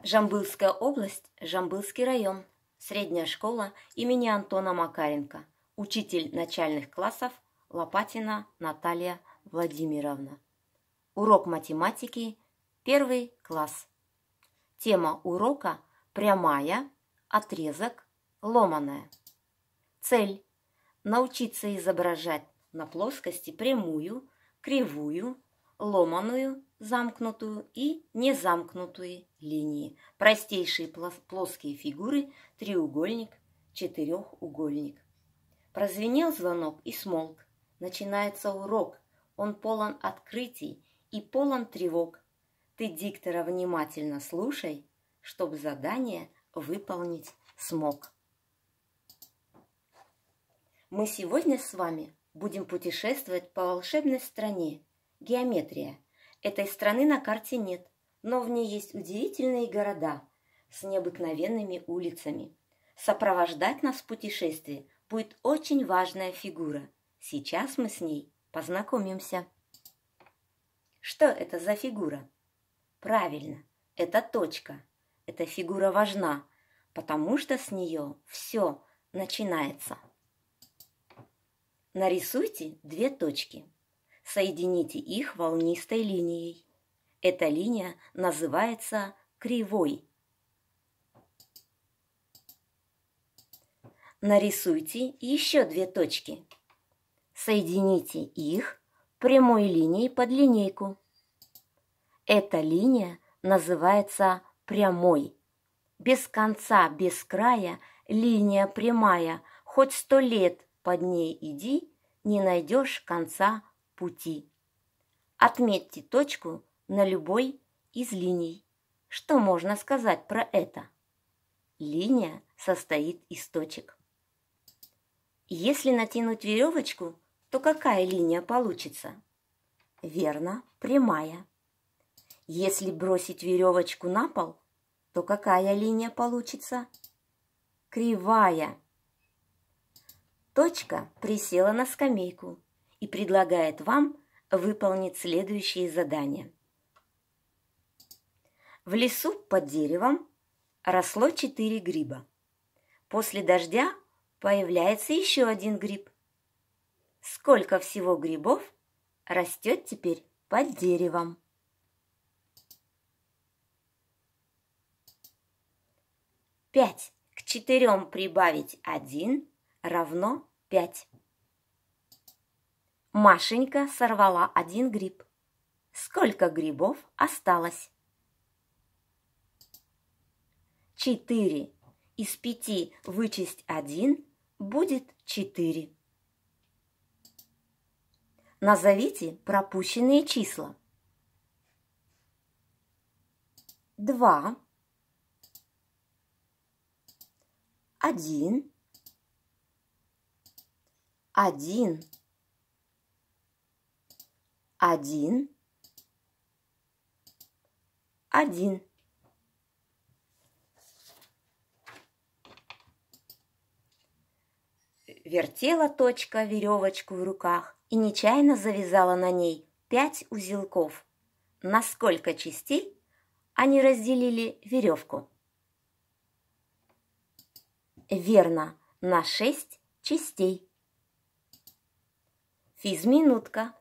Жамбылская область, Жамбылский район, средняя школа имени Антона Макаренко, учитель начальных классов Лопатина Наталья Владимировна. Урок математики, 1 класс. Тема урока – прямая, отрезок, ломаная. Цель – научиться изображать на плоскости прямую, кривую, ломаную, замкнутую и незамкнутые линии. Простейшие плоские фигуры – треугольник, четырехугольник. Прозвенел звонок и смолк. Начинается урок. Он полон открытий и полон тревог. Ты диктора внимательно слушай, чтобы задание выполнить смог. Мы сегодня с вами будем путешествовать по волшебной стране. Геометрия. Этой страны на карте нет, но в ней есть удивительные города с необыкновенными улицами. Сопровождать нас в путешествии будет очень важная фигура. Сейчас мы с ней познакомимся. Что это за фигура? Правильно, это точка. Эта фигура важна, потому что с нее все начинается. Нарисуйте 2 точки. Соедините их волнистой линией. Эта линия называется кривой. Нарисуйте еще 2 точки. Соедините их прямой линией под линейку. Эта линия называется прямой. Без конца, без края линия прямая. Хоть 100 лет под ней иди, не найдешь конца пути. Отметьте точку на любой из линий. Что можно сказать про это? Линия состоит из точек. Если натянуть веревочку, то какая линия получится? Верно, прямая. Если бросить веревочку на пол, то какая линия получится? Кривая. Точка присела на скамейку и предлагает вам выполнить следующие задания. В лесу под деревом росло 4 гриба. После дождя появляется еще 1 гриб. Сколько всего грибов растет теперь под деревом? 5 к 4 прибавить 1 равно 5. Машенька сорвала 1 гриб. Сколько грибов осталось? 4 из 5 вычесть 1 будет 4. Назовите пропущенные числа. 2, 1, 1, 1, 1. Вертела точка веревочку в руках и нечаянно завязала на ней 5 узелков. На сколько частей они разделили веревку? Верно, на 6 частей. Физминутка.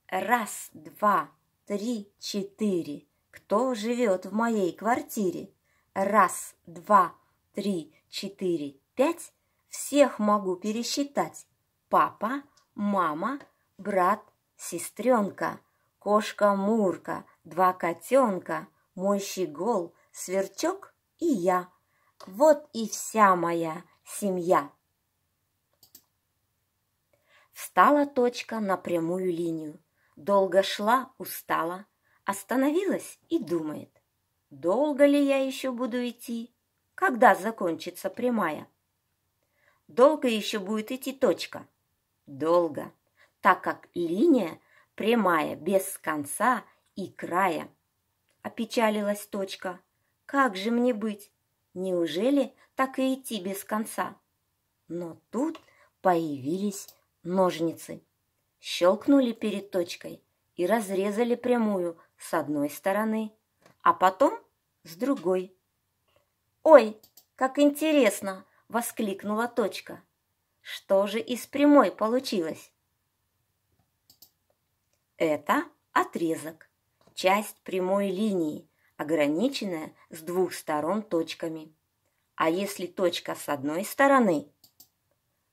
1, 2, 3, 4. Кто живет в моей квартире? 1, 2, 3, 4, 5. Всех могу пересчитать. Папа, мама, брат, сестренка, кошка Мурка, 2 котенка, мой щегол, сверчок и я. Вот и вся моя семья. Встала точка на прямую линию. Долго шла, устала, остановилась и думает. Долго ли я еще буду идти? Когда закончится прямая? Долго еще будет идти точка? Долго, так как линия прямая без конца и края. Опечалилась точка. Как же мне быть? Неужели так и идти без конца? Но тут появились ножницы. Щелкнули перед точкой и разрезали прямую с одной стороны, а потом с другой. «Ой, как интересно!» – воскликнула точка. «Что же из прямой получилось?» Это отрезок, часть прямой линии, ограниченная с двух сторон точками. А если точка с одной стороны,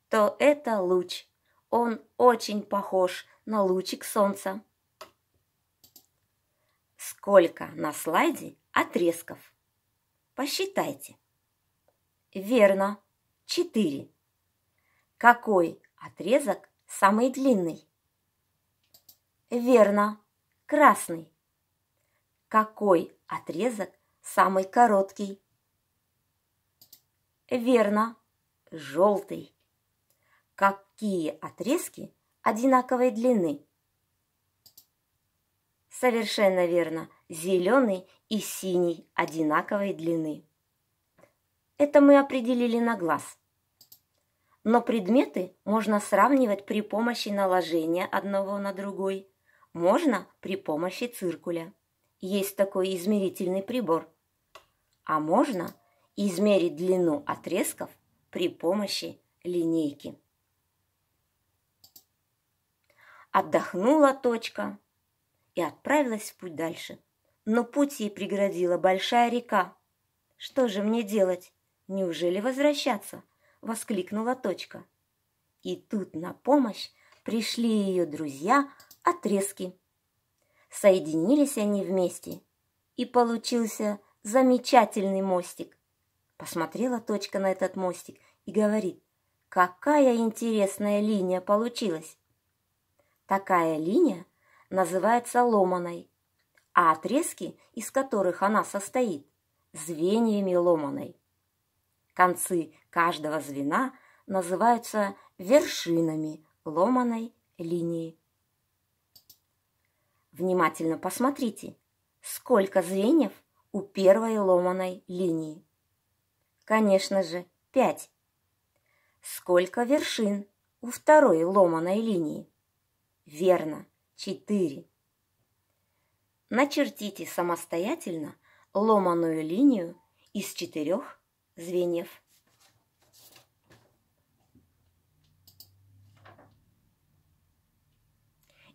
то это луч. Он очень похож на лучик солнца. Сколько на слайде отрезков? Посчитайте. Верно, 4. Какой отрезок самый длинный? Верно, красный. Какой отрезок самый короткий? Верно, желтый. Какие отрезки одинаковой длины? Совершенно верно, зеленый и синий одинаковой длины. Это мы определили на глаз. Но предметы можно сравнивать при помощи наложения одного на другой. Можно при помощи циркуля. Есть такой измерительный прибор. А можно измерить длину отрезков при помощи линейки. Отдохнула точка и отправилась в путь дальше. Но путь ей преградила большая река. «Что же мне делать? Неужели возвращаться?» – воскликнула точка. И тут на помощь пришли ее друзья-отрезки. Соединились они вместе, и получился замечательный мостик. Посмотрела точка на этот мостик и говорит: «Какая интересная линия получилась!» Такая линия называется ломаной, а отрезки, из которых она состоит, звеньями ломаной. Концы каждого звена называются вершинами ломаной линии. Внимательно посмотрите, сколько звеньев у первой ломаной линии. Конечно же, 5. Сколько вершин у второй ломаной линии? Верно, 4. Начертите самостоятельно ломаную линию из 4 звеньев.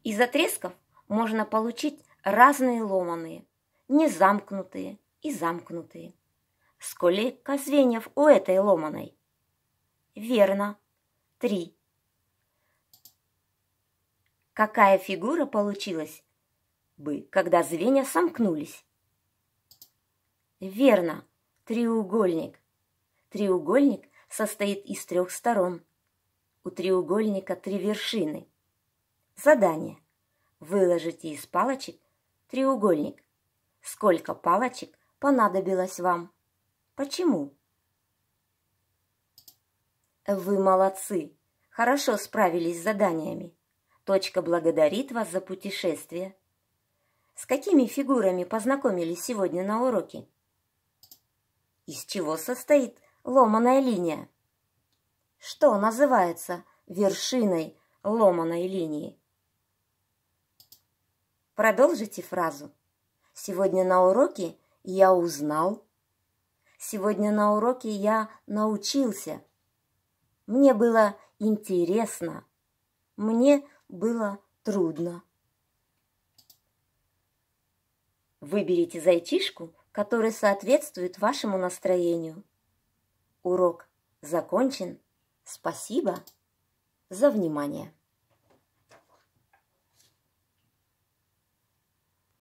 Из отрезков можно получить разные ломаные, незамкнутые и замкнутые. Сколько звеньев у этой ломаной? Верно, 3. Какая фигура получилась бы, когда звенья сомкнулись? Верно, треугольник. Треугольник состоит из 3 сторон. У треугольника 3 вершины. Задание. Выложите из палочек треугольник. Сколько палочек понадобилось вам? Почему? Вы молодцы. Хорошо справились с заданиями. Точка благодарит вас за путешествие. С какими фигурами познакомились сегодня на уроке? Из чего состоит ломаная линия? Что называется вершиной ломаной линии? Продолжите фразу. Сегодня на уроке я узнал. Сегодня на уроке я научился. Мне было интересно. Мне было трудно. Выберите зайчишку, который соответствует вашему настроению. Урок закончен. Спасибо за внимание.